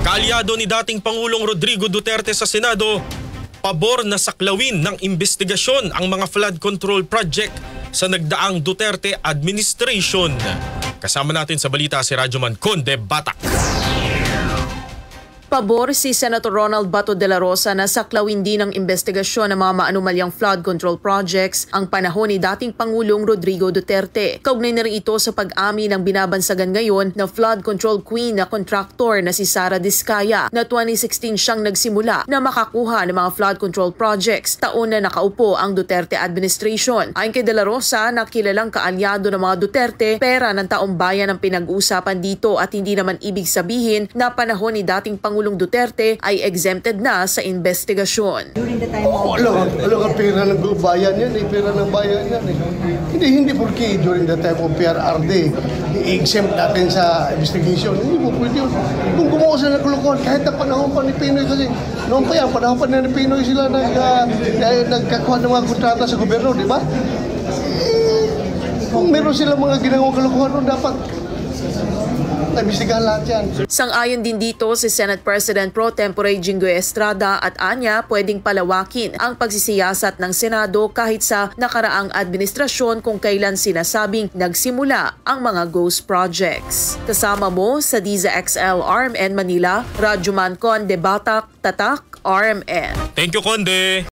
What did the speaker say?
Kaalyado ni dating Pangulong Rodrigo Duterte sa Senado, pabor na saklawin ng investigasyon ang mga flood control project sa nagdaang Duterte administration. Kasama natin sa balita si Radyoman Conde Batak. Pabor si Senator Ronald Bato de la Rosa na saklawin din ng investigasyon ng mga maanumalyang flood control projects ang panahon ni dating Pangulong Rodrigo Duterte. Kaugnay na rin ito sa pag-amin ng binabansagan ngayon na flood control queen na contractor na si Sara Diskaya na 2016 siyang nagsimula na makakuha ng mga flood control projects taon na nakaupo ang Duterte administration. Ayon kay de la Rosa na kilalang kaalyado ng mga Duterte, pera ng taong bayan ang pinag-uusapan dito at hindi naman ibig sabihin na panahon ni dating Pangulong Duterte ay exempted na sa investigasyon. Alam ka, pera ng bayan yan, pera ng bayan yan. Hindi porque during the time of PRRD, i-exempt natin sa investigation. Hindi po pwede yun. Kung gumawa sila ng kulukuhan, kahit na panahon pa ni Pinoy kasi, noon pa yan, panahon pa ni Pinoy sila nagkakuha ng mga kontrata sa gobyerno, di ba? Kung meron sila mga ginawang kulukuhan noon, dapat Sang-ayon din dito si Senate President Pro Tempore Jinggoy Estrada at anya pwedeng palawakin ang pagsisiyasat ng Senado kahit sa nakaraang administrasyon kung kailan sinasabing nagsimula ang mga ghost projects. Kasama mo sa Diza XL RMN Manila, Radyoman Conde Batak, Tatak RMN. Thank you, Conde.